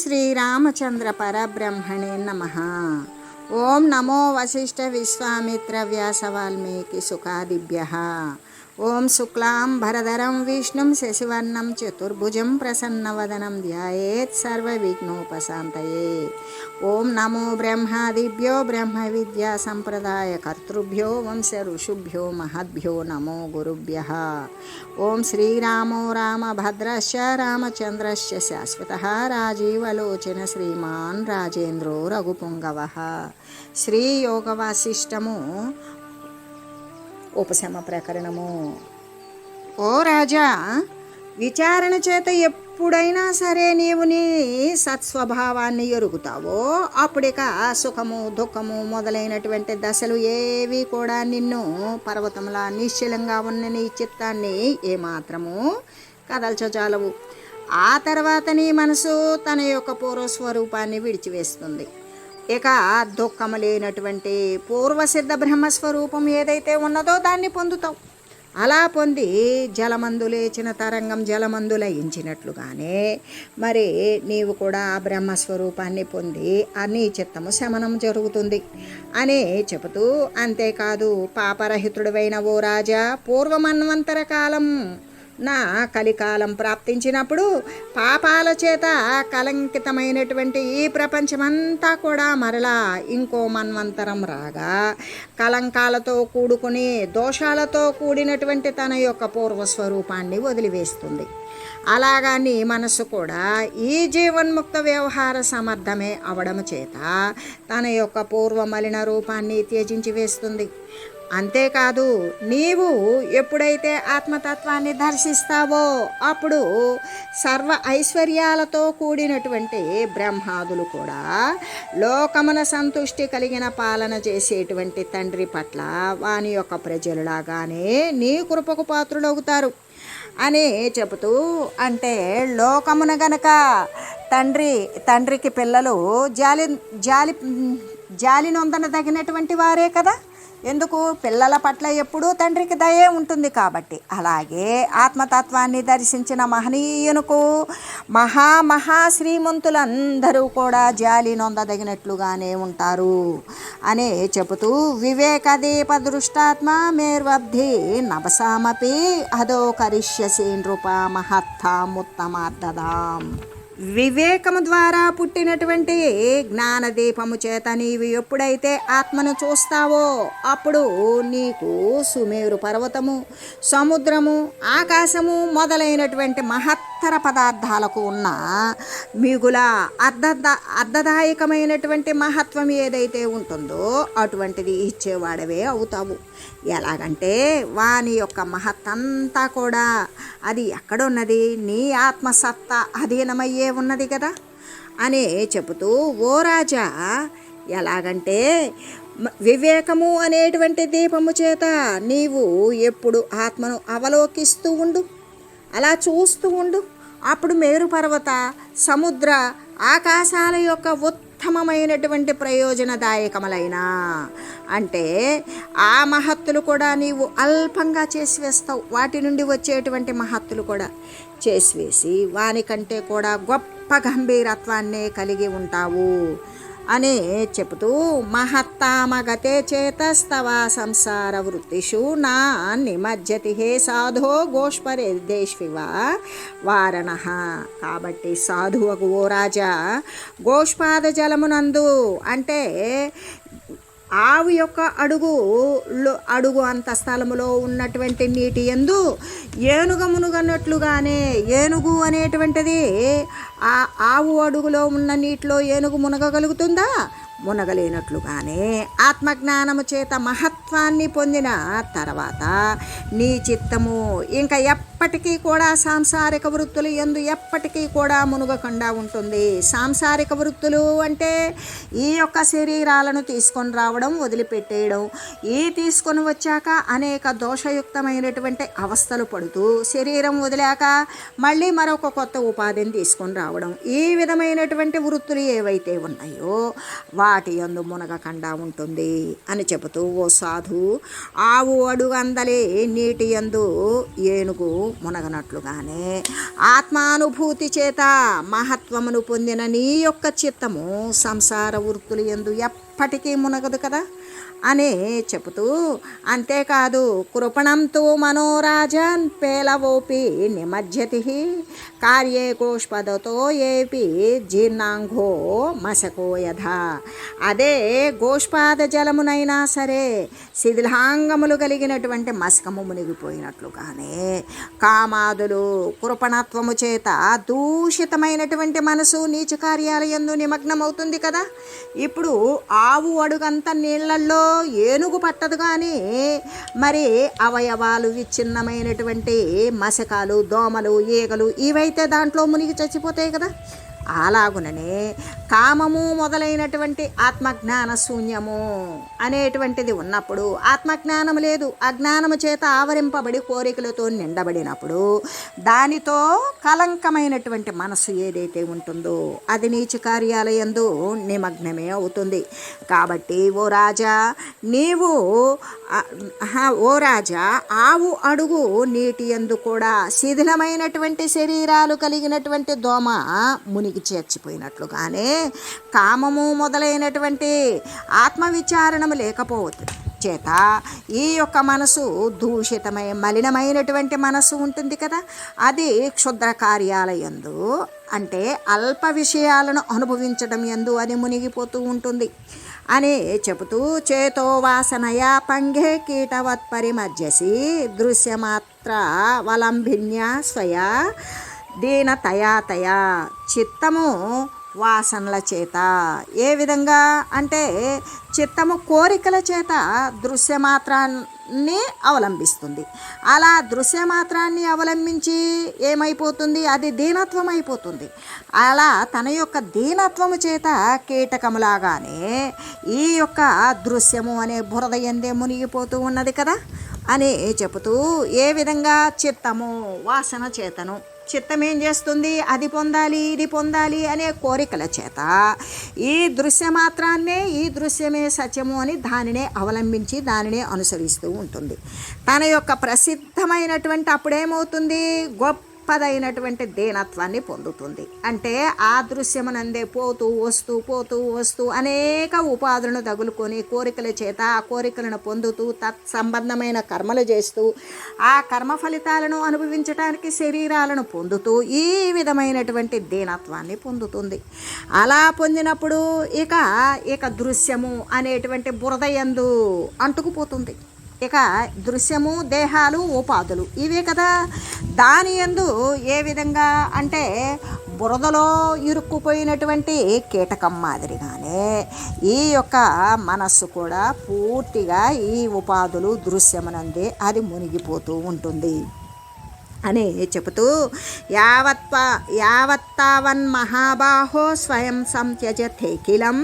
శ్రీరామచంద్ర పరబ్రహ్మణే నమః. ఓం నమో వశిష్ఠ విశ్వామిత్ర వ్యాస వాల్మీకి సుఖాదిభ్యః. ఓం శుక్లాం భరధరం విష్ణుం శశివర్ణం చతుర్భుజం ప్రసన్నవదనం ధ్యాయేత్ సర్వవిఘ్నోపశాంతయే. ఓం నమో బ్రహ్మాదిభ్యో బ్రహ్మ విద్యా సంప్రదాయ కర్తృభ్యో వంశ ఋషుభ్యో మహద్భ్యో నమో గురుభ్యః. ఓం శ్రీరామో రామభద్రశ్చ రామచంద్రశ్చ శాశ్వతః రాజీవలోచన శ్రీమాన్ రాజేంద్రో రఘుపుంగవః. శ్రీ యోగ వాసిష్టము ఉపశమ ప్రకరణము. ఓ రాజా, విచారణ చేత ఎప్పుడైనా సరే నీవు నీ సత్స్వభావాన్ని ఎరుగుతావో అప్పుడిక సుఖము దుఃఖము మొదలైనటువంటి దశలు ఏవి కూడా నిన్ను పర్వతంలా నిశ్చలంగా ఉన్న నీ చిత్తాన్ని ఏమాత్రము కదల్చజాలవు. ఆ తర్వాత నీ మనసు తన యొక్క పూర్వస్వరూపాన్ని విడిచివేస్తుంది. ఇక దుఃఖము లేనటువంటి పూర్వసిద్ధ బ్రహ్మస్వరూపం ఏదైతే ఉన్నదో దాన్ని పొందుతావు. అలా పొంది జలమందు లేచిన తరంగం జలమందు లయించినట్లుగానే మరి నీవు కూడా ఆ బ్రహ్మస్వరూపాన్ని పొంది నీ చిత్తము శమనం జరుగుతుంది అని చెబుతూ, అంతేకాదు పాపరహితుడవైన ఓ రాజా, పూర్వమన్వంతర కాలం నా కలికాలం ప్రాప్తించినప్పుడు పాపాల చేత కలంకితమైనటువంటి ఈ ప్రపంచమంతా కూడా మరలా ఇంకో మన్వంతరం రాగా కలంకాలతో కూడుకుని దోషాలతో కూడినటువంటి తన యొక్క పూర్వస్వరూపాన్ని వదిలివేస్తుంది. అలాగా నీ మనసు కూడా ఈ జీవన్ముక్త వ్యవహార సమర్థమే అవడం చేత తన యొక్క పూర్వమలిన రూపాన్ని త్యజించి వేస్తుంది. అంతేకాదు, నీవు ఎప్పుడైతే ఆత్మతత్వాన్ని దర్శిస్తావో అప్పుడు సర్వ ఐశ్వర్యాలతో కూడినటువంటి బ్రహ్మాదులు కూడా లోకమున సంతుష్టి కలిగిన పాలన చేసేటువంటి తండ్రి పట్ల వాని యొక్క ప్రజలులాగానే నీ కృపకు పాత్రులవుతారు అని చెబుతూ, అంటే లోకమున గనక తండ్రికి పిల్లలు జాలి నొందనదగినటువంటి వారే కదా. ఎందుకు? పిల్లల పట్ల ఎప్పుడూ తండ్రికి దయే ఉంటుంది కాబట్టి. అలాగే ఆత్మతత్వాన్ని దర్శించిన మహనీయునుకు శ్రీమంతులందరూ కూడా జాలి నొందదగినట్లుగానే ఉంటారు అని చెబుతూ, వివేకదీప దృష్టాత్మ మేర్వబ్ధి నభసామపి అదో కరిష్యసి నృప మహత్తాముత్తమార్థదాం. వివేకము ద్వారా పుట్టినటువంటి జ్ఞానదీపము చేత నీవు ఎప్పుడైతే ఆత్మను చూస్తావో అప్పుడు నీకు సుమేరు పర్వతము, సముద్రము, ఆకాశము మొదలైనటువంటి మహత్తర పదార్థాలకు ఉన్న మిగుల అర్థదాయకమైనటువంటి మహత్వం ఏదైతే ఉంటుందో అటువంటిది ఇచ్చేవాడవే అవుతావు. ఎలాగంటే వాని యొక్క మహత్తంతా కూడా అది ఎక్కడున్నది? నీ ఆత్మసత్తా అధీనమయ్యే ఉన్నది కదా అని చెబుతూ, ఓ రాజా, ఎలాగంటే వివేకము అనేటువంటి దీపము చేత నీవు ఎప్పుడు ఆత్మను అవలోకిస్తూ ఉండు, అలా చూస్తూ ఉండు. అప్పుడు మేరు పర్వత, సముద్ర, ఆకాశాల యొక్క ఉత్తమమైనటువంటి ప్రయోజనదాయకములైన అంటే ఆ మహత్తులు కూడా నీవు అల్పంగా చేసివేస్తావు. వాటి నుండి వచ్చేటువంటి మహత్తులు కూడా చేసివేసి వానికంటే కూడా గొప్ప గంభీరత్వాన్నే కలిగి ఉంటావు అని చెబుతూ, మహత్తామగతే చేతస్తవ సంసార వృత్తిషు నా నిమజ్జతి హే సాధో గోష్పరేదేష్వివ వారణ. కాబట్టి సాధువకు ఓ రాజా, గోష్పాద జలమునందు అంటే ఆవు యొక్క అడుగు అంత స్థలములో ఉన్నటువంటి నీటి యందు ఏనుగ మునుగనట్లుగానే, ఏనుగు అనేటువంటిది ఆ ఆవు అడుగులో ఉన్న నీటిలో ఏనుగు మునగగలుగుతుందా? మునగలేనట్లుగానే ఆత్మజ్ఞానము చేత మహత్వాన్ని పొందిన తర్వాత నీ చిత్తము ఇంకా ఎప్పటికీ కూడా సాంసారిక వృత్తులు యందు ఎప్పటికీ కూడా మునుగకుండా ఉంటుంది. సాంసారిక వృత్తులు అంటే ఈ యొక్క శరీరాలను తీసుకొని రావడం, వదిలిపెట్టేయడం. ఈ తీసుకొని వచ్చాక అనేక దోషయుక్తమైనటువంటి అవస్థలు పడుతూ శరీరం వదిలాక మళ్ళీ మరొక కొత్త ఉపాధిని తీసుకొని రావడం. ఈ విధమైనటువంటి వృత్తులు ఏవైతే ఉన్నాయో వాటి యందు మునగకుండా ఉంటుంది అని చెబుతూ, ఓ సాధు, ఆవు అడుగందలే నీటి యందు ఏనుగు మునగనట్లుగానే ఆత్మానుభూతి చేత మహత్వమును పొందిన నీ యొక్క చిత్తము సంసార వృత్తులు యందు ఎప్పటికీ మునగదు కదా అని చెబుతూ, అంతేకాదు కృపణంతో మనోరాజన్ పేలవోపి నిమజ్జతి కార్యే గోష్పదతో ఏపి జీర్ణాంగో మశకో యథ. అదే గోష్పాద జలమునైనా సరే శిథిలాంగములు కలిగినటువంటి మశకము మునిగిపోయినట్లుగానే కామాదులు కృపణత్వము చేత దూషితమైనటువంటి మనసు నీచ కార్యాలయందు నిమగ్నమవుతుంది కదా. ఇప్పుడు ఆవు అడుగంత నీళ్లల్లో ఏనుగు పట్టదు, కానీ మరి అవయవాలు విచ్ఛిన్నమైనటువంటి మశకాలు, దోమలు, ఈగలు ఇవైతే దాంట్లో మునిగి చచ్చిపోతాయి కదా. అలాగుననే కామము మొదలైనటువంటి ఆత్మజ్ఞాన శూన్యము అనేటువంటిది ఉన్నప్పుడు, ఆత్మజ్ఞానం లేదు, అజ్ఞానము చేత ఆవరింపబడి కోరికలతో నిండబడినప్పుడు దానితో కలంకమైనటువంటి మనస్సు ఏదైతే ఉంటుందో అది నీచ కార్యాలయందు నిమగ్నమే అవుతుంది. కాబట్టి ఓ రాజా, నీవు ఓ రాజా, ఆవు అడుగు నీటి యందు కూడా శిథిలమైనటువంటి శరీరాలు కలిగినటువంటి దోమ మునిగి చేర్చిపోయినట్లుగానే కామము మొదలైనటువంటి ఆత్మవిచారణము లేకపోవచ్చు చేత ఈ యొక్క మనసు దూషితమై మలినమైనటువంటి మనసు ఉంటుంది కదా, అది క్షుద్ర కార్యాలయందు అంటే అల్ప విషయాలను అనుభవించడం యందు అది మునిగిపోతూ ఉంటుంది అని చెబుతూ, చేతో వాసనయా పంగే కీటవత్పరిమజ్జసి దృశ్యమాత్ర వలంభిన్య స్వయా దీనతయాతయా. చిత్తము వాసనల చేత ఏ విధంగా అంటే చిత్తము కోరికల చేత దృశ్యమాత్రాన్ని అవలంబిస్తుంది. అలా దృశ్యమాత్రాన్ని అవలంబించి ఏమైపోతుంది, అది దీనత్వం అయిపోతుంది. అలా తన యొక్క దీనత్వము చేత కీటకములాగానే ఈ యొక్క దృశ్యము అనే బురద యందే మునిగిపోతూ ఉన్నది కదా అని చెబుతూ, ఏ విధంగా చిత్తము వాసన చేతను, చిత్తం ఏం చేస్తుంది, అది పొందాలి ఇది పొందాలి అనే కోరికల చేత ఈ దృశ్యమాత్రాన్నే, ఈ దృశ్యమే సత్యము అని దానినే అవలంబించి దానినే అనుసరిస్తూ ఉంటుంది. తన యొక్క ప్రసిద్ధమైనటువంటి అప్పుడేమవుతుంది, గొప్పదైనటువంటి దీనత్వాన్ని పొందుతుంది. అంటే ఆ దృశ్యమునందే పోతూ వస్తూ అనేక ఉపాధులను తగులుకొని కోరికల చేత ఆ కోరికలను పొందుతూ తత్సంబంధమైన కర్మలు చేస్తూ ఆ కర్మ ఫలితాలను అనుభవించడానికి శరీరాలను పొందుతూ ఈ విధమైనటువంటి దీనత్వాన్ని పొందుతుంది. అలా పొందినప్పుడు ఇక దృశ్యము అనేటువంటి బురద యందు అంటుకుపోతుంది. ఇక దృశ్యము, దేహాలు, ఉపాధులు ఇవే కదా. దాని యందు ఏ విధంగా అంటే బురదలో ఇరుక్కుపోయినటువంటి కీటకం మాదిరిగానే ఈ యొక్క మనస్సు కూడా పూర్తిగా ఈ ఉపాధులు దృశ్యమునందే అది మునిగిపోతూ ఉంటుంది అని చెబుతూ, యావత్తావన్ మహాబాహో స్వయం సంత్యజతేఖిలం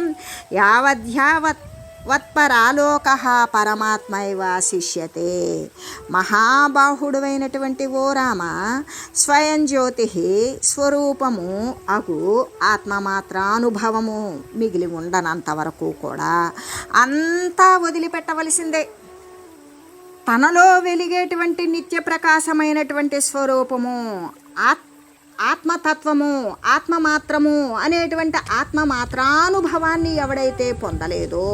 వత్పరాలోక పరమాత్మైవ శిష్యతే. మహాబాహుడువైనటువంటి ఓ రామ, స్వయం జ్యోతి స్వరూపము అగు ఆత్మమాత్రానుభవము మిగిలి ఉండనంత వరకు కూడా అంతా వదిలిపెట్టవలసిందే. తనలో వెలిగేటువంటి నిత్య ప్రకాశమైనటువంటి స్వరూపము ఆత్మతత్వము, ఆత్మమాత్రము అనేటువంటి ఆత్మమాత్రానుభవాన్ని ఎవడైతే పొందలేదో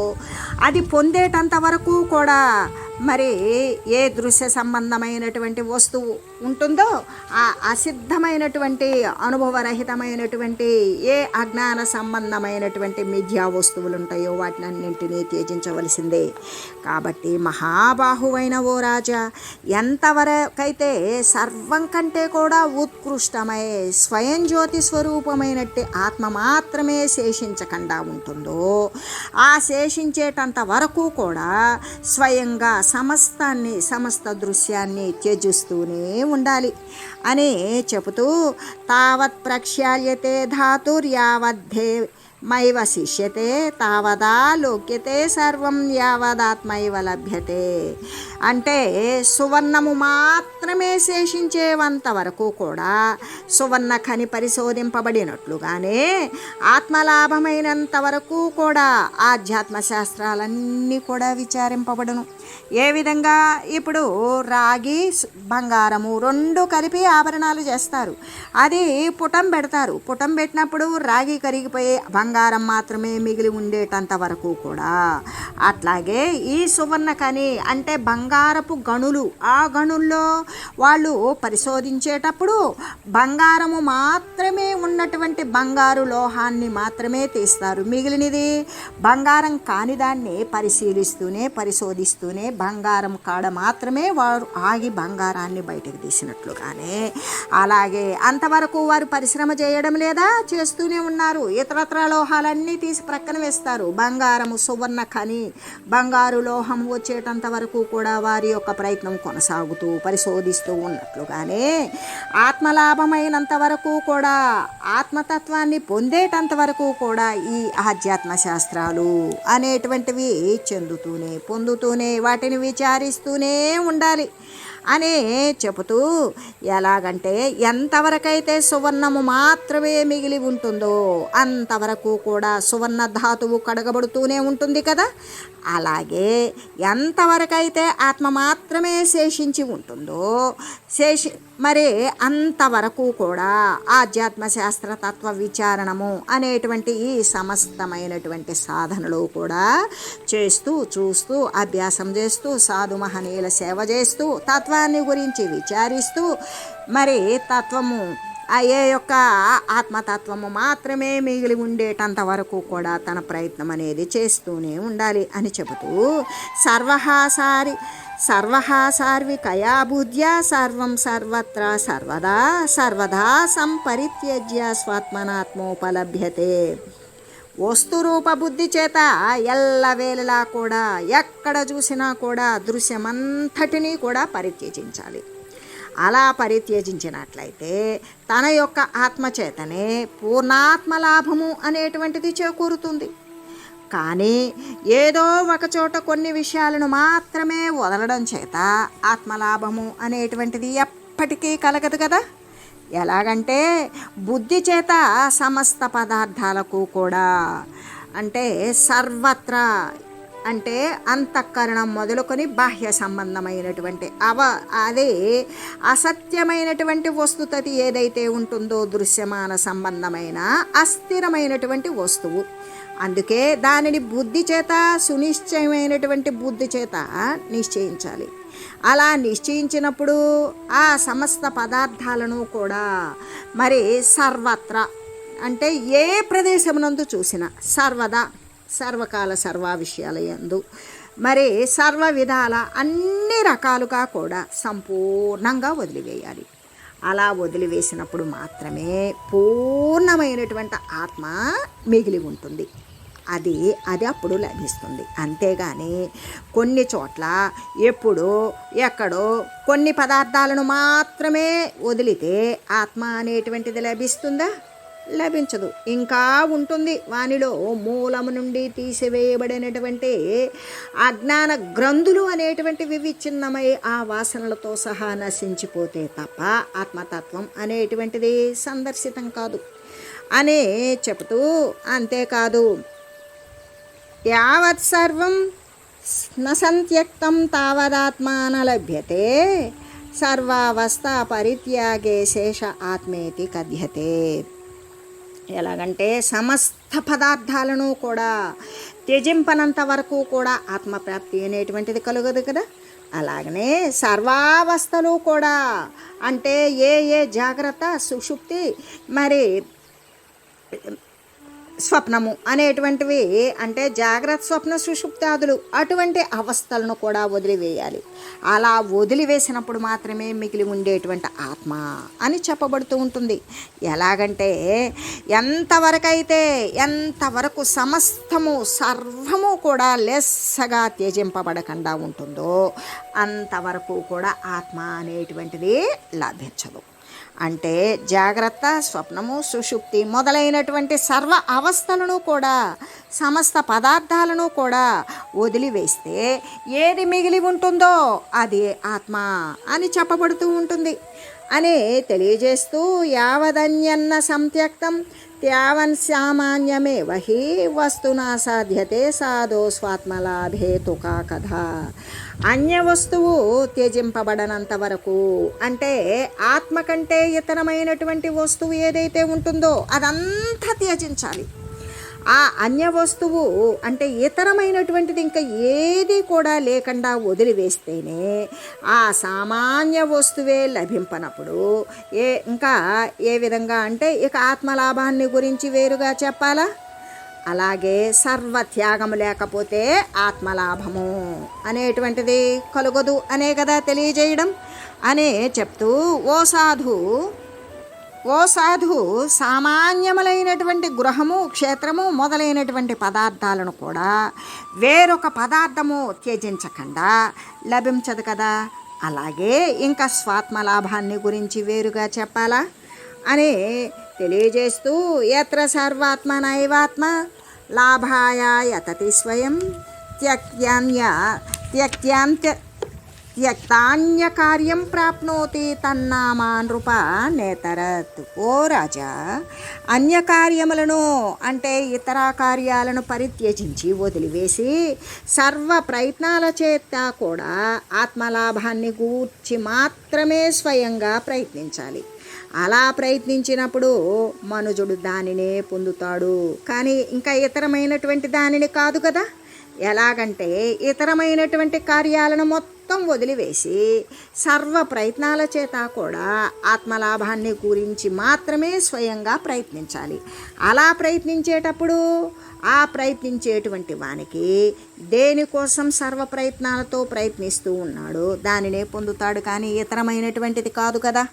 అది పొందేటంత వరకు కూడా మరి ఏ దృశ్య సంబంధమైనటువంటి వస్తువు ఉంటుందో ఆ అసిద్ధమైనటువంటి అనుభవరహితమైనటువంటి ఏ అజ్ఞాన సంబంధమైనటువంటి మిథ్యా వస్తువులు ఉంటాయో వాటిని అన్నింటినీ త్యజించవలసిందే. కాబట్టి మహాబాహువైన ఓ రాజా, ఎంతవరకైతే సర్వం కంటే కూడా ఉత్కృష్టమై స్వయం జ్యోతి స్వరూపమైనట్టి ఆత్మ మాత్రమే శేషించకుండా ఉంటుందో ఆ శేషించేటంత వరకు కూడా స్వయంగా సమస్త దృశ్యాన్ని త్యజిస్తూనే ఉండాలి అని చెబుతూ, తావత్ ప్రక్షాళ్యతే ధాతుర్యావద్ధే మైవ శిష్యతే తావదా లోక్యతే సర్వం యావదాత్మైవ లభ్యతే. అంటే సువర్ణము మాత్రమే శేషించేంత వరకు కూడా సువర్ణ ఖని పరిశోధింపబడినట్లుగానే ఆత్మలాభమైనంత వరకు కూడా ఆధ్యాత్మ శాస్త్రాలన్నీ కూడా విచారింపబడును. ఏ విధంగా ఇప్పుడు రాగి బంగారము రెండు కలిపి ఆభరణాలు చేస్తారు. అది పుటం పెడతారు. పుటం పెట్టినప్పుడు రాగి కరిగిపోయి బంగారం మాత్రమే మిగిలి ఉండేటంత వరకు కూడా అట్లాగే ఈ సువర్ణ కని అంటే బంగారపు గనులు, ఆ గనుల్లో వాళ్ళు పరిశోధించేటప్పుడు బంగారము మాత్రమే ఉన్నటువంటి బంగారు లోహాన్ని మాత్రమే తీస్తారు. మిగిలినది బంగారం కాని దాన్ని పరిశోధిస్తూనే బంగారం కాడ మాత్రమే వారు ఆగి బంగారాన్ని బయటకు తీసినట్లుగానే అలాగే అంతవరకు వారు పరిశ్రమ చేయడం లేదా, చేస్తూనే ఉన్నారు. ఇతరత్ర లోహాలన్నీ తీసి ప్రక్కన వేస్తారు. బంగారము సువర్ణ ఖని బంగారు లోహం వచ్చేటంత వరకు కూడా వారి యొక్క ప్రయత్నం కొనసాగుతూ పరిశోధిస్తూ ఉన్నట్లుగానే ఆత్మలాభమైనంత వరకు కూడా ఆత్మతత్వాన్ని పొందేటంత వరకు కూడా ఈ ఆధ్యాత్మ శాస్త్రాలు అనేటువంటివి పొందుతూనే వాటిని విచారిస్తూనే ఉండాలి అని చెబుతూ, ఎలాగంటే ఎంతవరకైతే సువర్ణము మాత్రమే మిగిలి ఉంటుందో అంతవరకు కూడా సువర్ణ ధాతువు కడగబడుతూనే ఉంటుంది కదా. అలాగే ఎంతవరకైతే ఆత్మ మాత్రమే శేషించి ఉంటుందో మరి అంతవరకు కూడా ఆధ్యాత్మ శాస్త్ర తత్వ విచారణము అనేటువంటి ఈ సమస్తమైనటువంటి సాధనలు కూడా చూస్తూ అభ్యాసం చేస్తూ సాధు మహనీయుల సేవ చేస్తూ తత్వాన్ని గురించి విచారిస్తూ మరి తత్వము అయ్యే యొక్క ఆత్మతత్వము మాత్రమే మిగిలి ఉండేటంత వరకు కూడా తన ప్రయత్నం అనేది చేస్తూనే ఉండాలి అని చెబుతూ, సర్వహాసార్వికయా బుద్ధ్యా సర్వం సర్వత్ర సర్వదా సంపరిత్యజ్య స్వాత్మనాత్మోపలభ్యతే. వస్తురూప బుద్ధి చేత ఎల్లవేళలా కూడా ఎక్కడ చూసినా కూడా దృశ్యమంతటినీ కూడా పరిత్యజించాలి. అలా పరిత్యజించినట్లయితే తన యొక్క ఆత్మచేతనే పూర్ణాత్మలాభము అనేటువంటిది చేకూరుతుంది. కానీ ఏదో ఒకచోట కొన్ని విషయాలను మాత్రమే వదలడం చేత ఆత్మలాభము అనేటువంటిది ఎప్పటికీ కలగదు కదా. ఎలాగంటే బుద్ధి చేత సమస్త పదార్థాలకు కూడా అంటే సర్వత్రా అంటే అంతఃకరణం మొదలుకొని బాహ్య సంబంధమైనటువంటి అదే అసత్యమైనటువంటి వస్తుతతి ఏదైతే ఉంటుందో దృశ్యమాన సంబంధమైన అస్థిరమైనటువంటి వస్తువు, అందుకే దానిని బుద్ధి చేత సునిశ్చయమైనటువంటి బుద్ధి చేత నిశ్చయించాలి. అలా నిశ్చయించినప్పుడు ఆ సమస్త పదార్థాలను కూడా మరి సర్వత్రా అంటే ఏ ప్రదేశమునందు చూసినా సర్వదా సర్వకాల సర్వ విషయాల యందు మరి సర్వ విధాల అన్ని రకాలుగా కూడా సంపూర్ణంగా వదిలివేయాలి. అలా వదిలివేసినప్పుడు మాత్రమే పూర్ణమైనటువంటి ఆత్మ మిగిలి ఉంటుంది. అది అప్పుడు లభిస్తుంది. అంతేగాని కొన్ని చోట్ల ఎప్పుడో ఎక్కడో కొన్ని పదార్థాలను మాత్రమే వదిలితే ఆత్మ అనేటువంటిది లభిస్తుందా? లభించదు. ఇంకా ఉంటుంది వానిలో మూలము నుండి తీసివేయబడినటువంటి అజ్ఞాన గ్రంథులు అనేటువంటివి విచ్ఛిన్నమై ఆ వాసనలతో సహా నశించిపోతే తప్ప ఆత్మతత్వం అనేటువంటిది సందర్శితం కాదు అని చెబుతూ, అంతేకాదు యావత్ సర్వం న సంత్యక్తం తావదాత్మాన లభ్యతే సర్వావస్థ పరిత్యాగే శేష ఆత్మేతి కథ్యతే. ఎలాగంటే సమస్త పదార్థాలను కూడా త్యజింపనంత వరకు కూడా ఆత్మప్రాప్తి అనేటువంటిది కలుగదు కదా. అలాగనే సర్వావస్థలు కూడా అంటే ఏ జాగ్రత్త సుషుప్తి మరి స్వప్నము అనేటువంటివి అంటే జాగ్రత్త స్వప్న సుషుప్తాదులు అటువంటి అవస్థలను కూడా వదిలివేయాలి. అలా వదిలివేసినప్పుడు మాత్రమే మిగిలి ఉండేటువంటి ఆత్మ అని చెప్పబడుతూ ఉంటుంది. ఎలాగంటే ఎంతవరకు సమస్తము సర్వము కూడా లెస్సగా త్యజింపబడకుండా ఉంటుందో అంతవరకు కూడా ఆత్మ అనేటువంటిది లభించదు. అంటే జాగ్రత్త, స్వప్నము, సుషుప్తి మొదలైనటువంటి సర్వ అవస్థలను కూడా, సమస్త పదార్థాలను కూడా వదిలివేస్తే ఏది మిగిలి ఉంటుందో అది ఆత్మ అని చెప్పబడుతూ ఉంటుంది అని తెలియజేస్తూ, యావదన్యన్న సంత్యక్తం త్యావన్ సామాన్యమే వహి వస్తునా సాధ్యతే సాధో స్వాత్మలాభే తుకా కథ. అన్య వస్తువు త్యజింపబడనంత వరకు, అంటే ఆత్మ కంటే ఇతరమైనటువంటి వస్తువు ఏదైతే ఉంటుందో అదంతా త్యజించాలి. ఆ అన్య వస్తువు అంటే ఇతరమైనటువంటిది ఇంకా ఏది కూడా లేకుండా వదిలివేస్తేనే ఆ సామాన్య వస్తువే లభింపనప్పుడు ఇంకా ఏ విధంగా అంటే ఇక ఆత్మలాభాన్ని గురించి వేరుగా చెప్పాలా? అలాగే సర్వత్యాగము లేకపోతే ఆత్మలాభము అనేటువంటిది కలుగదు అనే కదా తెలియజేయడం అనే చెప్తూ, ఓ సాధు సామాన్యములైనటువంటి గృహము, క్షేత్రము మొదలైనటువంటి పదార్థాలను కూడా వేరొక పదార్థము త్యజించకుండా లభించదు కదా. అలాగే ఇంకా స్వాత్మలాభాన్ని గురించి వేరుగా చెప్పాలా అని తెలియజేస్తూ, యత్ర సర్వాత్మ నైవాత్మ లాభాయ యతతి స్వయం త్యక్తాన్య కార్యం ప్రాప్నోతి తన్నామా నృప నేతరత్. ఓ రాజా, అన్యకార్యములను అంటే ఇతర కార్యాలను పరిత్యజించి వదిలివేసి సర్వ ప్రయత్నాల చేత కూడా ఆత్మలాభాన్ని గూర్చి మాత్రమే స్వయంగా ప్రయత్నించాలి. అలా ప్రయత్నించినప్పుడు మనుజుడు దానినే పొందుతాడు, కానీ ఇంకా ఇతరమైనటువంటి దానిని కాదు కదా. ఎలాగంటే ఇతరమైనటువంటి కార్యాలను మొత్తం వదిలివేసి సర్వ ప్రయత్నాల చేత కూడా ఆత్మలాభాన్ని గురించి మాత్రమే స్వయంగా ప్రయత్నించాలి. అలా ప్రయత్నించేటప్పుడు ఆ ప్రయత్నించేటువంటి వానికి దేనికోసం సర్వ ప్రయత్నాలతో ప్రయత్నిస్తూ ఉన్నాడు దానినే పొందుతాడు, కానీ ఇతరమైనటువంటిది కాదు కదా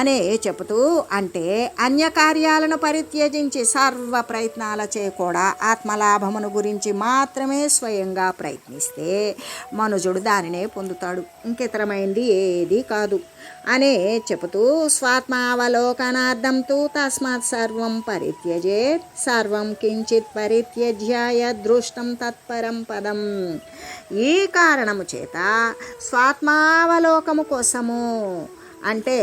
అనే చెబుతూ, అంటే అన్యకార్యాలను పరిత్యజించి సర్వ ప్రయత్నాలచే కూడా ఆత్మలాభమును గురించి మాత్రమే స్వయంగా ప్రయత్నిస్తే మనుజుడు దానినే పొందుతాడు, ఇంకితరమైంది ఏది కాదు అనే చెబుతూ, స్వాత్మావలోకనార్థం తు తస్మాత్ సర్వం పరిత్యజేత్ సర్వం కించిత్ పరిత్యజ్యాయ దృష్టం తత్పరం పదం. ఈ కారణము చేత స్వాత్మావలోకము కోసము, అంటే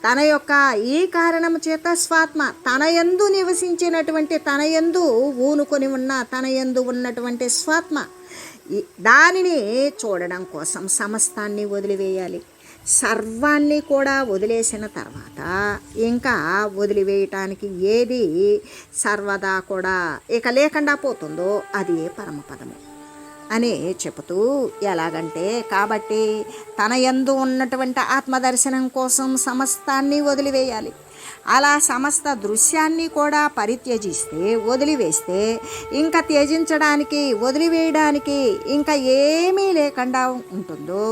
తన యొక్క ఈ కారణము చేత స్వాత్మ తన యందు నివసించినటువంటి, తన యందు ఊనుకొని ఉన్న, తన యందు ఉన్నటువంటి స్వాత్మ దానిని చూడడం కోసం సమస్తాన్ని వదిలివేయాలి. సర్వాన్ని కూడా వదిలేసిన తర్వాత ఇంకా వదిలివేయటానికి ఏది సర్వదా కూడా ఇక లేకుండా పోతుందో అది పరమపదము అని చెబుతూ, ఎలాగంటే కాబట్టి తన యందు ఉన్నటువంటి ఆత్మదర్శనం కోసం సమస్తాన్ని వదిలివేయాలి. అలా సమస్త దృశ్యాన్ని కూడా పరిత్యజిస్తే, వదిలివేస్తే ఇంకా త్యజించడానికి, వదిలివేయడానికి ఇంకా ఏమీ లేకుండా ఉంటుందో,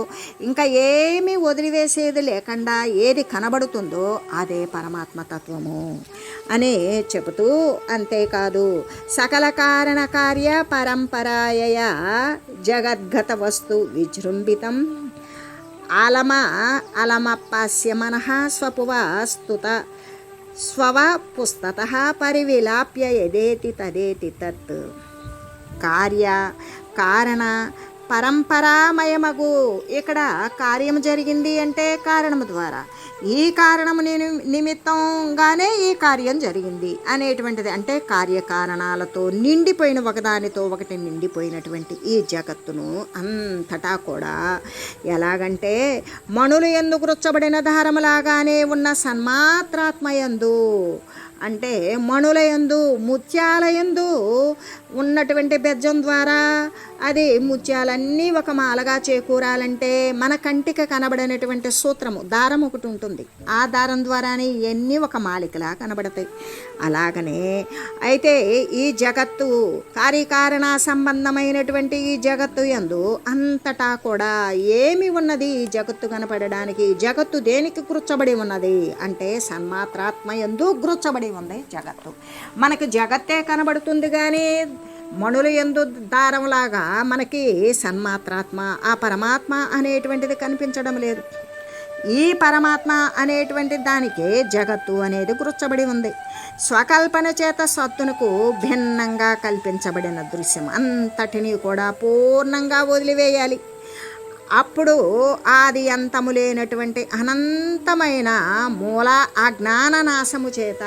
ఇంకా ఏమీ వదిలివేసేది లేకుండా ఏది కనబడుతుందో అదే పరమాత్మతత్వము అని చెబుతూ, అంతేకాదు సకల కారణ కార్య పరంపరాయ జగద్గత వస్తు విజృంభితం అలమపస్య మనః స్వపువస్తుత స్వవ పుస్తతః పరివిలాప్య యదేతి తదేతి తత్. కార్య కారణ పరంపరామయమగు, ఇక్కడ కార్యం జరిగింది అంటే కారణము ద్వారా, ఈ కారణము నిమిత్తంగానే ఈ కార్యం జరిగింది అనేటువంటిది, అంటే కార్యకారణాలతో నిండిపోయిన, ఒకదానితో ఒకటి నిండిపోయినటువంటి ఈ జగత్తును అంతటా కూడా ఎలాగంటే మణులు యందు గుచ్చబడిన దారములాగానే ఉన్న సన్మాత్రాత్మయందు, అంటే మణులయందు, ముత్యాలయందు ఉన్నటువంటి బెజ్జం ద్వారా అది ముత్యాలన్నీ ఒక మాలగా చేకూరాలంటే మన కంటికి కనబడినటువంటి సూత్రము, దారం ఒకటి ఉంటుంది, ఆ దారం ద్వారానే ఇవన్నీ ఒక మాలికలా కనబడతాయి. అలాగనే అయితే ఈ జగత్తు కార్యకారణ సంబంధమైనటువంటి ఈ జగత్తు యందు అంతటా కూడా ఏమి ఉన్నది? ఈ జగత్తు కనపడడానికి, జగత్తు దేనికి గుర్చబడి ఉన్నది అంటే సన్మాత్రాత్మ యందు గుర్చబడి ఉంది జగత్తు. మనకి జగత్తే కనబడుతుంది, కానీ మణుల యందు దారంలాగా మనకి సన్మాత్రాత్మ, ఆ పరమాత్మ అనేటువంటిది కనిపించడం లేదు. ఈ పరమాత్మ అనేటువంటి దానికి జగత్తు అనేది గుర్చబడి ఉంది. స్వకల్పన చేత సత్తునకు భిన్నంగా కల్పించబడిన దృశ్యం అంతటినీ కూడా పూర్ణంగా వదిలివేయాలి. అప్పుడు ఆది అంతము లేనటువంటి అనంతమైన మూల అజ్ఞాన నాశము చేత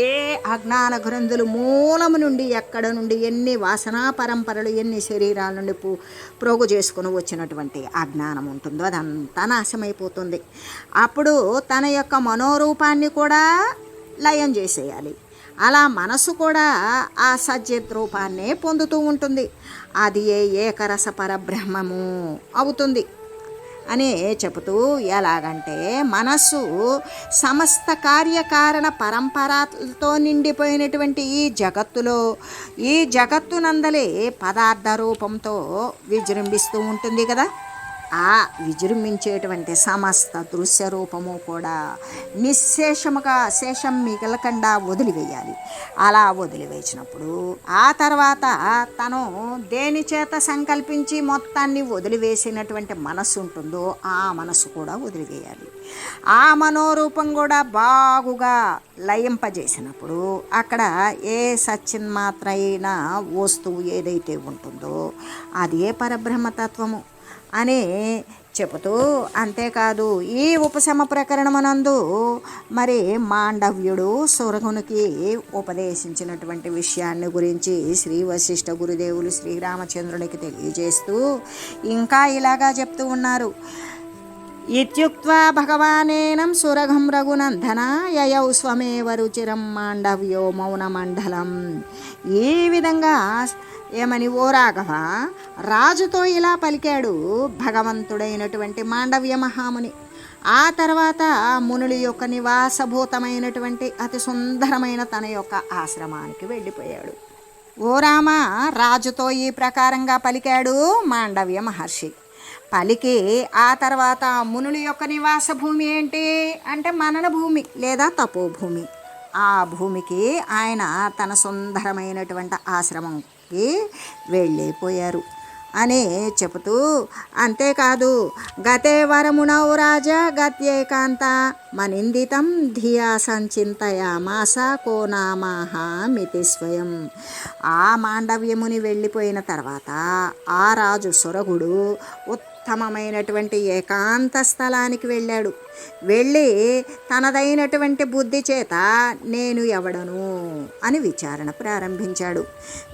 ఏ అజ్ఞాన గ్రంథులు మూలము నుండి ఎక్కడ నుండి ఎన్ని వాసనా పరంపరలు ఎన్ని శరీరాల నుండి ప్రోగు చేసుకుని వచ్చినటువంటి అజ్ఞానం ఉంటుందో అదంతా నాశమైపోతుంది. అప్పుడు తన యొక్క మనోరూపాన్ని కూడా లయం చేసేయాలి. అలా మనసు కూడా ఆ సజ్జిత్ రూపాన్నే పొందుతూ ఉంటుంది. అది ఏకరస పరబ్రహ్మము అవుతుంది అని చెబుతూ, ఎలాగంటే మనస్సు సమస్త కార్యకారణ పరంపరతో నిండిపోయినటువంటి ఈ జగత్తునందలే పదార్థ రూపంతో విజృంభిస్తూ ఉంటుంది కదా. ఆ విజృంభించేటువంటి సమస్త దృశ్య రూపము కూడా నిశ్శేషముగా శేషం మిగలకుండా వదిలివేయాలి. అలా వదిలివేసినప్పుడు ఆ తర్వాత తను దేని చేత సంకల్పించి మొత్తాన్ని వదిలివేసినటువంటి మనస్సు ఉంటుందో ఆ మనస్సు కూడా వదిలివేయాలి. ఆ మనోరూపం కూడా బాగుగా లయింపజేసినప్పుడు అక్కడ ఏ సచ్చిన్మాత్రైన వస్తువు ఏదైతే ఉంటుందో అదే పరబ్రహ్మతత్వము అని చెబుతూ, అంతేకాదు ఈ ఉపశమ ప్రకరణమునందు మరి మాండవ్యుడు సురగునికి ఉపదేశించినటువంటి విషయాన్ని గురించి శ్రీ వశిష్ఠ గురుదేవులు శ్రీరామచంద్రునికి తెలియజేస్తూ ఇంకా ఇలాగా చెప్తూ ఉన్నారు. ఇత్యుక్త్వా భగవానేనం సురగం రఘునందన యయౌ స్వమేవ రుచిరం మాండవ్యో మౌనమండలం. ఈ విధంగా ఏమని, ఓ రాఘవ, రాజుతో ఇలా పలికాడు భగవంతుడైనటువంటి మాండవ్య మహాముని. ఆ తర్వాత మునుల యొక్క నివాసభూతమైనటువంటి అతి సుందరమైన తన యొక్క ఆశ్రమానికి వెళ్ళిపోయాడు. ఓ రామ, రాజుతో ఈ ప్రకారంగా పలికాడు మాండవ్య మహర్షి. పలికి ఆ తర్వాత మునుల యొక్క నివాస భూమి ఏంటి అంటే మనన భూమి లేదా తపోభూమి. ఆ భూమికి ఆయన తన సుందరమైనటువంటి ఆశ్రమంకి వెళ్ళిపోయారు అని చెబుతూ, అంతేకాదు గతే వరమునౌ రాజా గత్యేకాంత మనిందితం ధియా సంచింతయామాస కో నామాహమితి స్వయం. ఆ మాండవ్యముని వెళ్ళిపోయిన తర్వాత ఆ రాజు సురగుడు ఉత్తమమైనటువంటి ఏకాంత స్థలానికి వెళ్ళాడు. వెళ్ళి తనదైనటువంటి బుద్ధి చేత నేను ఎవడను అని విచారణ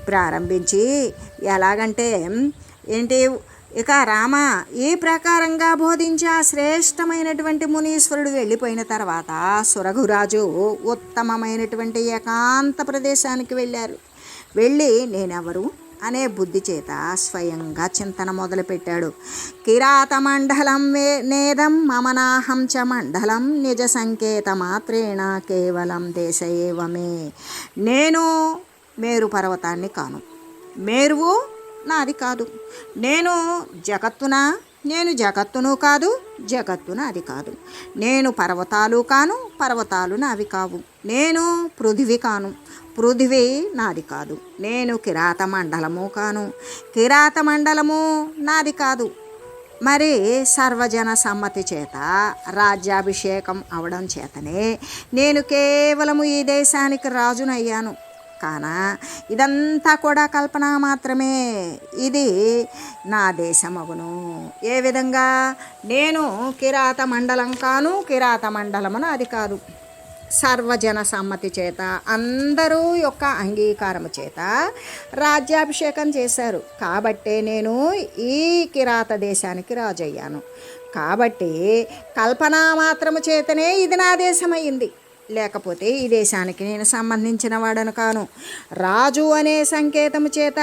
ప్రారంభించి ఎలాగంటే ఏంటి, ఇక రామ ఈ ప్రకారంగా బోధించి ఆ శ్రేష్టమైనటువంటి మునీశ్వరుడు వెళ్ళిపోయిన తర్వాత సురఘురాజు ఉత్తమమైనటువంటి ఏకాంత ప్రదేశానికి వెళ్ళి నేనెవరు అనే బుద్ధి చేత స్వయంగా చింతన మొదలుపెట్టాడు. కిరాత మండలం నేదం మమనాహం చ మండలం నిజ సంకేత మాత్రేణ కేవలం దేశ ఏవమే. నేను మేరు పర్వతాన్ని కాను, మేరువు నాది కాదు. నేను జగత్తును కాదు, జగత్తు నాది కాదు. నేను పర్వతాలు కాను, పర్వతాలు నావి కావు. నేను పృథివి కాను, పృథివీ నాది కాదు. నేను కిరాత మండలము కాను, కిరాత మండలము నాది కాదు. మరి సర్వజన సమ్మతి చేత రాజ్యాభిషేకం అవడం చేతనే నేను కేవలము ఈ దేశానికి రాజునయ్యాను. కానా ఇదంతా కూడా కల్పన మాత్రమే. ఇది నా దేశమగును. ఏ విధంగా? నేను కిరాత మండలం కాను, కిరాత మండలము నాది కాదు. సర్వజన సమ్మతి చేత అందరూ యొక్క అంగీకారము చేత రాజ్యాభిషేకం చేశారు. కాబట్టే నేను ఈ కిరాత దేశానికి రాజయ్యాను. కాబట్టి కల్పనా మాత్రము చేతనే ఇది నా దేశమైంది. లేకపోతే ఈ దేశానికి నేను సంబంధించిన వాడను కాను. రాజు అనే సంకేతము చేత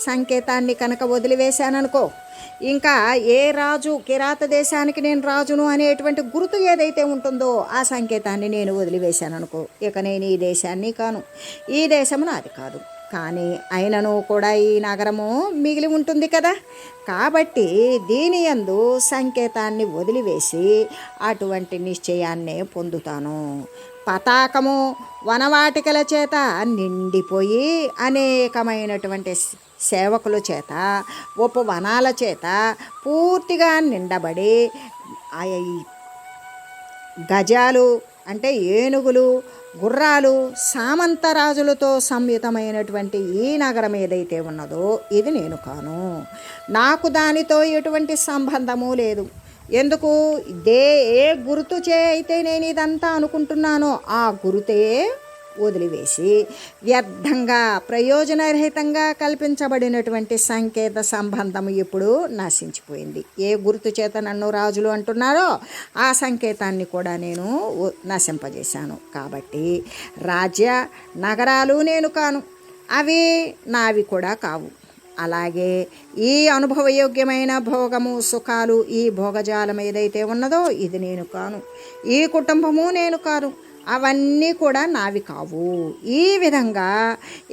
సంకేతాన్ని కనుక వదిలివేశాననుకో, ఇంకా ఏ రాజు కిరాత దేశానికి నేను రాజును అనేటువంటి గుర్తు ఏదైతే ఉంటుందో ఆ సంకేతాన్ని నేను వదిలివేశాననుకో, ఇక నేను ఈ దేశాన్ని కాను, ఈ దేశము నాది కాదు. కానీ అయినను కూడా ఈ నగరము మిగిలి ఉంటుంది కదా. కాబట్టి దీని యందు సంకేతాన్ని వదిలివేసి అటువంటి నిశ్చయాన్నే పొందుతాను. పతాకము వనవాటికల చేత నిండిపోయి అనేకమైనటువంటి సేవకుల చేత ఉపవనాల చేత పూర్తిగా నిండబడి గజాలు అంటే ఏనుగులు, గుర్రాలు, సామంతరాజులతో సంయుతమైనటువంటి ఈ నగరం ఏదైతే ఉన్నదో ఇది నేను కాను. నాకు దానితో ఎటువంటి సంబంధము లేదు. ఎందుకు? ఏ గుర్తుచే అయితే నేను ఇదంతా అనుకుంటున్నానో ఆ గుర్తే వదిలివేసి వ్యర్థంగా ప్రయోజనరహితంగా కల్పించబడినటువంటి సంకేత సంబంధం ఇప్పుడు నశించిపోయింది. ఏ గుర్తు చేత నన్ను రాజులు అంటున్నారో ఆ సంకేతాన్ని కూడా నేను నశింపజేశాను. కాబట్టి రాజ్య నగరాలు నేను కాను, అవి నావి కూడా కావు. అలాగే ఈ అనుభవయోగ్యమైన భోగము, సుఖాలు, ఈ భోగజాలం ఏదైతే ఉన్నదో ఇది నేను కాను. ఈ కుటుంబము నేను కాను, అవన్నీ కూడా నావి కావు. ఈ విధంగా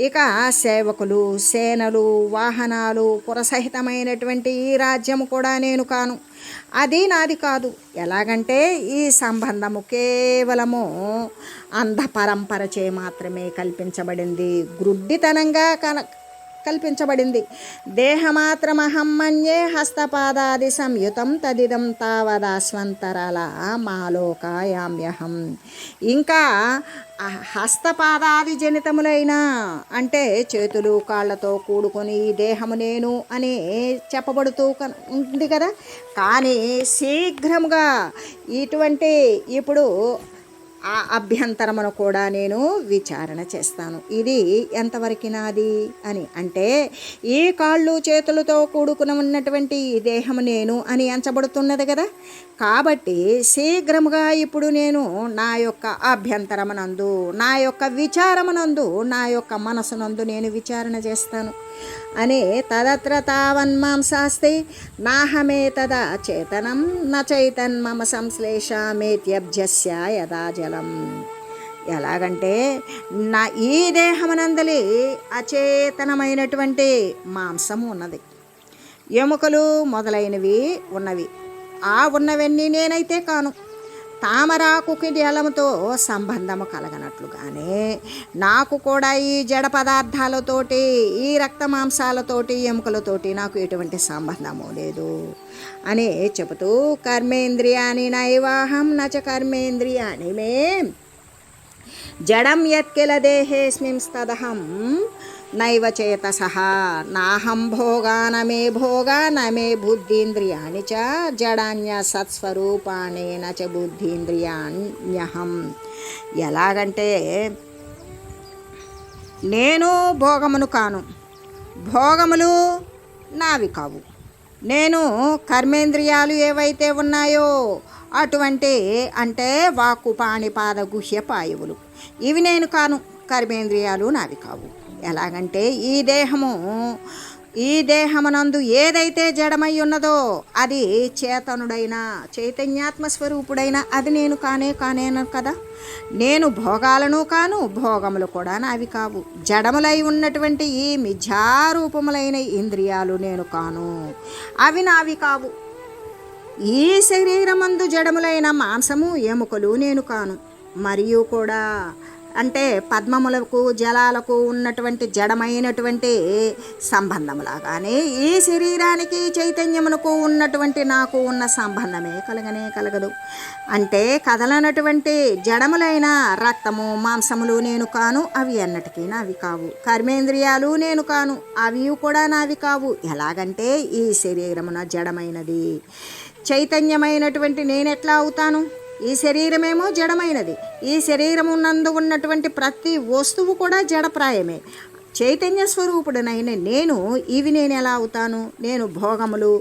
ఇక సేవకులు, సేనలు, వాహనాలు, పురసహితమైనటువంటి ఈ రాజ్యము కూడా నేను కాను, అది నాది కాదు. ఎలాగంటే ఈ సంబంధము కేవలము అంధ పరంపరచే మాత్రమే కల్పించబడింది, గ్రుడ్డితనంగా కల్పించబడింది. దేహమాత్రమహం మన్యే హస్తపాదాది సంయుతం తదిదం తావదాస్వంతరల మాలోకాయామ్యహం. ఇంకా హస్తపాదాది జనితములైన అంటే చేతులు కాళ్ళతో కూడుకొని ఈ దేహము నేను అని చెప్పబడుతూ ఉంది కదా. కానీ శీఘ్రముగా ఇటువంటి ఇప్పుడు ఆ అభ్యంతరమును కూడా నేను విచారణ చేస్తాను. ఇది ఎంతవరకు నాది అని. అంటే ఈ కాళ్ళు చేతులతో కూడుకుని ఉన్నటువంటి ఈ దేహము నేను అని ఎంచబడుతున్నది కదా. కాబట్టి శీఘ్రముగా ఇప్పుడు నేను నా యొక్క అభ్యంతరమునందు, నా యొక్క విచారమునందు, నా యొక్క మనసునందు నేను విచారణ చేస్తాను అని. తదత్ర తావన్మాంసాస్తి నాహమే తదా చేతనం న చైతన్మమ సంశ్లేషామేత్యబ్జస్య యదా జలం. ఎలాగంటే నా ఈ దేహమునందలి అచేతనమైనటువంటి మాంసము ఉన్నది, ఎముకలు మొదలైనవి ఉన్నవి. ఆ ఉన్నవన్నీ నేనైతే కాను. తామరాకుకి జలముతో సంబంధము కలగనట్లుగానే నాకు కూడా ఈ జడ పదార్థాలతోటి, ఈ రక్త మాంసాలతోటి, ఎముకలతోటి నాకు ఎటువంటి సంబంధము లేదు అని చెబుతూ కర్మేంద్రియాని నైవాహం నచ కర్మేంద్రియాని మే జడం యత్కిల దేహేస్మింస్తదహం నైవ చేతసః నాహం భోగా నమే భోగా నమే బుద్ధీంద్రియాణి చ జడాన్య సత్స్వరూపాణి నచ బుద్ధీంద్రియాణ్యహం. ఎలాగంటే నేను భోగమును కాను, భోగములు నావి కావు. నేను కర్మేంద్రియాలు ఏవైతే ఉన్నాయో అటువంటి అంటే వాక్కు, పాణిపాద, గుహ్య, పాయువులు ఇవి నేను కాను, కర్మేంద్రియాలు నావి కావు. ఎలాగంటే ఈ దేహమునందు ఏదైతే జడమై ఉన్నదో అది చేతనుడైన చైతన్యాత్మ స్వరూపుడైన అది నేను కానేను కదా. నేను భోగాలను కాను, భోగములు కూడా నావి కావు. జడములై ఉన్నటువంటి ఈ మిథ్యారూపములైన ఇంద్రియాలు నేను కాను, అవి నావి కావు. ఈ శరీరమందు జడములైన మాంసము, ఎముకలు నేను కాను. మరియు కూడా అంటే పద్మములకు, జలాలకు ఉన్నటువంటి జడమైనటువంటి సంబంధములాగానే ఈ శరీరానికి, చైతన్యమునకు ఉన్నటువంటి నాకు ఉన్న సంబంధమే కలగదు. అంటే కదలనటువంటి జడములైన రక్తము, మాంసములు నేను కాను, అవి ఎన్నటికీ నావి కావు. కర్మేంద్రియాలు నేను కాను, అవి కూడా నావి కావు. ఎలాగంటే ఈ శరీరమున జడమైనది, చైతన్యమైనటువంటి నేనెట్లా అవుతాను? ఈ శరీరమేమో జడమైనది. ఈ శరీరము నందు ఉన్నటువంటి ప్రతి వస్తువు కూడా జడప్రాయమే. చైతన్య స్వరూపుడనైన నేను ఇవి నేను ఎలా అవుతాను? నేను భోగములు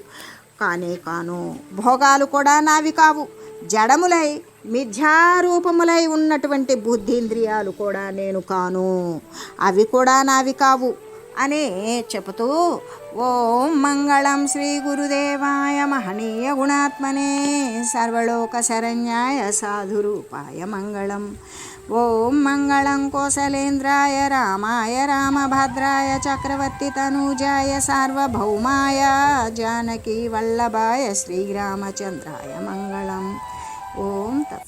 కాను, భోగాలు కూడా నావి కావు. జడములై మిథ్యారూపములై ఉన్నటువంటి బుద్ధీంద్రియాలు కూడా నేను కాను, అవి కూడా నావి కావు అని చెబుతూ ఓం మంగళం శ్రీ గురుదేవాయ మహనీయ గుణాత్మనే సర్వలోక శరణ్యాయ సాధురూపాయ మంగళం. ఓం మంగళం కోసలేంద్రాయ రామాయ రామభద్రాయ చక్రవర్తి తనూజాయ సార్వభౌమాయ జానకీ వల్లభాయ శ్రీరామచంద్రాయ మంగళం. ఓం తత్.